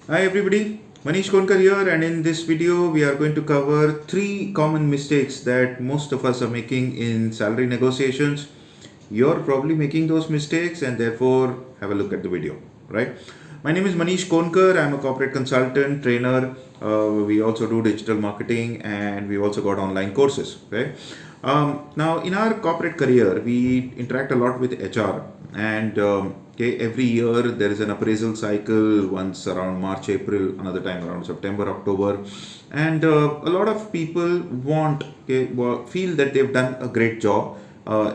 Hi everybody, Maneesh Konkar here, and in this video we are going to cover three common mistakes that most of us are making in salary negotiations. You're probably making those mistakes and therefore have a look at the video, right? My name is Maneesh Konkar. I'm a corporate consultant, trainer. We also do digital marketing and we also got online courses, okay? Now, in our corporate career, we interact a lot with HR, and okay, every year there is an appraisal cycle, once around March, April, another time around September, October, and a lot of people feel that they've done a great job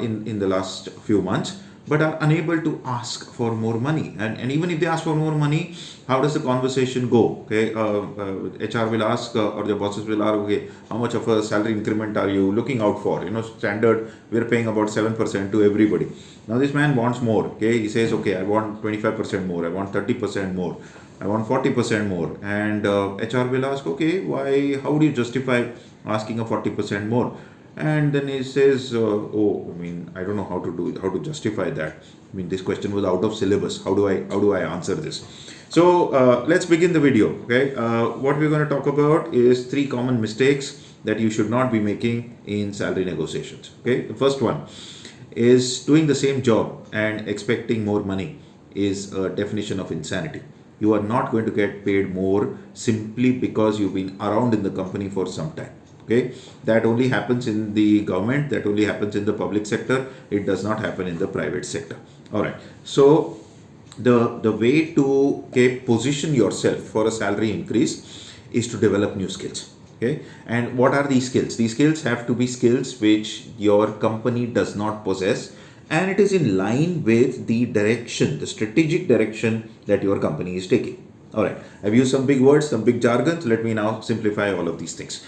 in the last few months, but are unable to ask for more money. And even if they ask for more money, how does the conversation go? Okay, HR will ask, or the bosses will ask, okay, how much of a salary increment are you looking out for? Standard, we're paying about 7% to everybody. Now this man wants more. Okay, he says, okay, I want 25% more, I want 30% more, I want 40% more. And HR will ask, okay, why, how do you justify asking a 40% more? And then he says, oh, I mean, I don't know how to justify that. I mean, this question was out of syllabus. How do I answer this? So let's begin the video. Okay, what we're going to talk about is three common mistakes that you should not be making in salary negotiations. Okay, the first one is doing the same job and expecting more money is a definition of insanity. You are not going to get paid more simply because you've been around in the company for some time. Okay, that only happens in the government, that only happens in the public sector, it does not happen in the private sector. All right, so the way to, okay, position yourself for a salary increase is to develop new skills. Okay, and what are these skills? These skills have to be skills which your company does not possess, and it is in line with the direction, the strategic direction that your company is taking. All right, I've used some big words, some big jargons. Let me now simplify all of these things.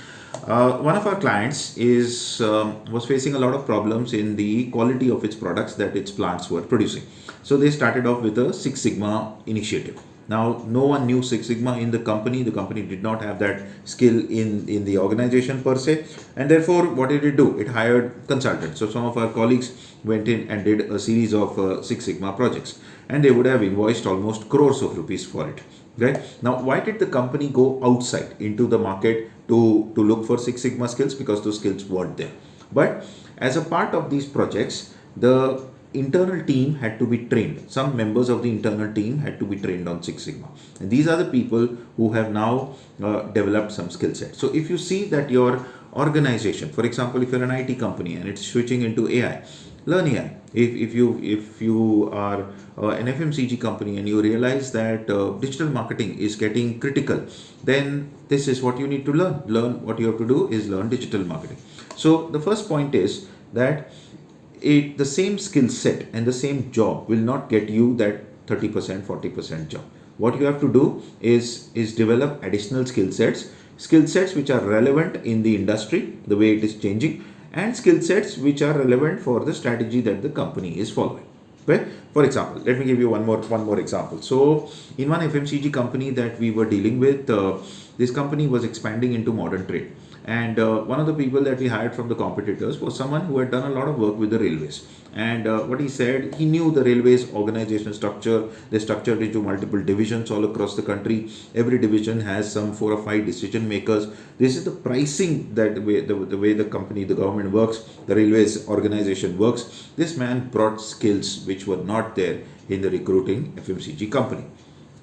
One of our clients was facing a lot of problems in the quality of its products that its plants were producing. So they started off with a Six Sigma initiative. Now, no one knew Six Sigma in the company. The company did not have that skill in the organization per se. And therefore, what did it do? It hired consultants. So some of our colleagues went in and did a series of Six Sigma projects. And they would have invoiced almost crores of rupees for it. Right? Now, why did the company go outside into the market to look for Six Sigma skills? Because those skills weren't there. But as a part of these projects, the internal team had to be trained. Some members of the internal team had to be trained on Six Sigma. And these are the people who have now developed some skill set. So if you see that your organization, for example, if you're an IT company and it's switching into AI, learn AI. If you are an FMCG company and you realize that digital marketing is getting critical, then this is what you need to learn. What you have to do is learn digital marketing. So the first point is that the same skill set and the same job will not get you that 30%, 40% job. What you have to do is develop additional skill sets which are relevant in the industry, the way it is changing, and skill sets which are relevant for the strategy that the company is following. Okay? For example, let me give you one more example. So, in one FMCG company that we were dealing with, this company was expanding into modern trade. And one of the people that we hired from the competitors was someone who had done a lot of work with the railways. And what he said, he knew the railways organization structure. They structured into multiple divisions all across the country. Every division has some 4 or 5 decision makers. This is the pricing, that the way the company, the government works, the railways organization works. This man brought skills which were not there in the recruiting FMCG company.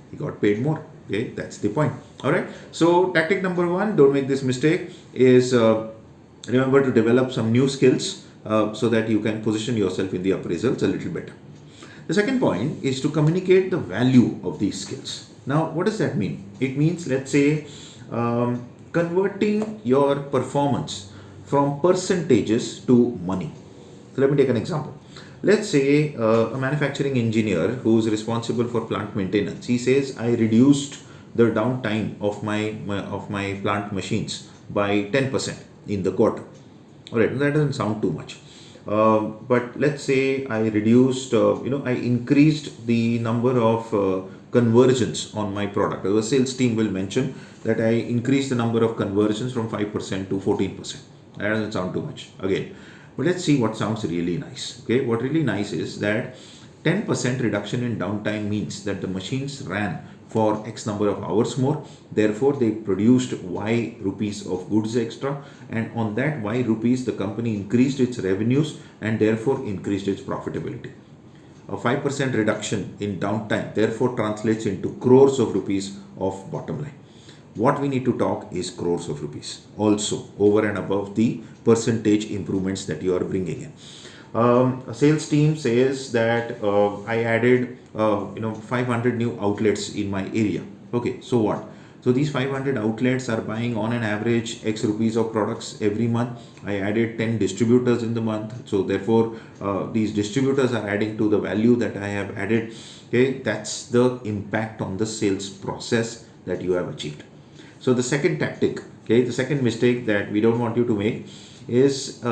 He got paid more. Okay, that's the point. All right. So tactic number one, don't make this mistake, is remember to develop some new skills so that you can position yourself in the appraisals a little better. The second point is to communicate the value of these skills. Now, what does that mean? It means, let's say, converting your performance from percentages to money. So let me take an example. Let's say a manufacturing engineer who's responsible for plant maintenance. He says, I reduced the downtime of my plant machines by 10% in the quarter. All right, that doesn't sound too much. But let's say I reduced, I increased the number of conversions on my product. The sales team will mention that I increased the number of conversions from 5% to 14%. That doesn't sound too much. Again, but let's see what sounds really nice. Okay, what really nice is that 10% reduction in downtime means that the machines ran for X number of hours more. Therefore, they produced Y rupees of goods extra, and on that Y rupees, the company increased its revenues and therefore increased its profitability. A 5% reduction in downtime therefore translates into crores of rupees of bottom line. What we need to talk is crores of rupees also over and above the percentage improvements that you are bringing in. A sales team says that I added 500 new outlets in my area. Okay, so what? So these 500 outlets are buying on an average X rupees of products every month. I added 10 distributors in the month. So therefore, these distributors are adding to the value that I have added. Okay, that's the impact on the sales process that you have achieved. So the second tactic, okay, the second mistake that we don't want you to make is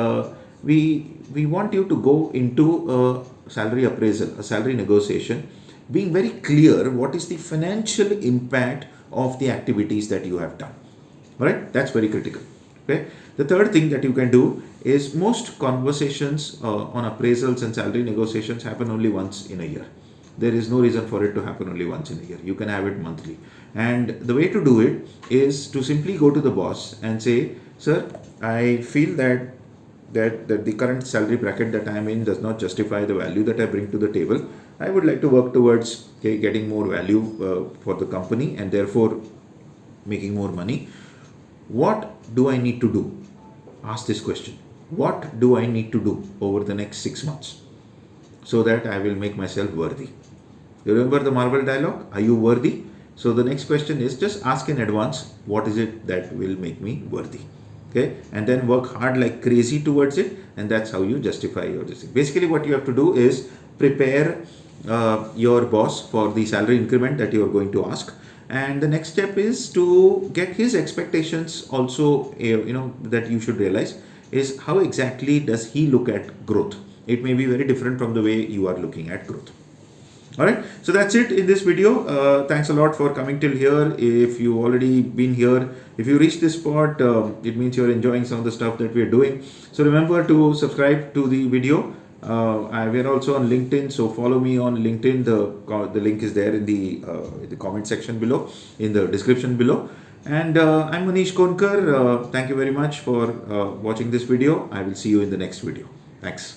we want you to go into a salary appraisal, a salary negotiation, being very clear what is the financial impact of the activities that you have done. All right, that's very critical. Okay. The third thing that you can do is most conversations on appraisals and salary negotiations happen only once in a year. There is no reason for it to happen only once in a year. You can have it monthly. And the way to do it is to simply go to the boss and say, sir, I feel that the current salary bracket that I am in does not justify the value that I bring to the table. I would like to work towards getting more value for the company and therefore making more money. What do I need to do? Ask this question. What do I need to do over the next 6 months so that I will make myself worthy? You remember the Marvel dialogue? Are you worthy? So the next question is just ask in advance, what is it that will make me worthy? Okay, and then work hard like crazy towards it, and that's how you justify your decision. Basically, what you have to do is prepare your boss for the salary increment that you are going to ask, and the next step is to get his expectations also. That you should realize is how exactly does he look at growth. It may be very different from the way you are looking at growth. All right, so that's it in this video. Thanks a lot for coming till here. If you already been here, if you reached this spot, it means you're enjoying some of the stuff that we're doing. So remember to subscribe to the video. We're also on LinkedIn, so follow me on LinkedIn. The link is there in the comment section below, in the description below. And I'm Maneesh Konkar. Thank you very much for watching this video. I will see you in the next video. Thanks.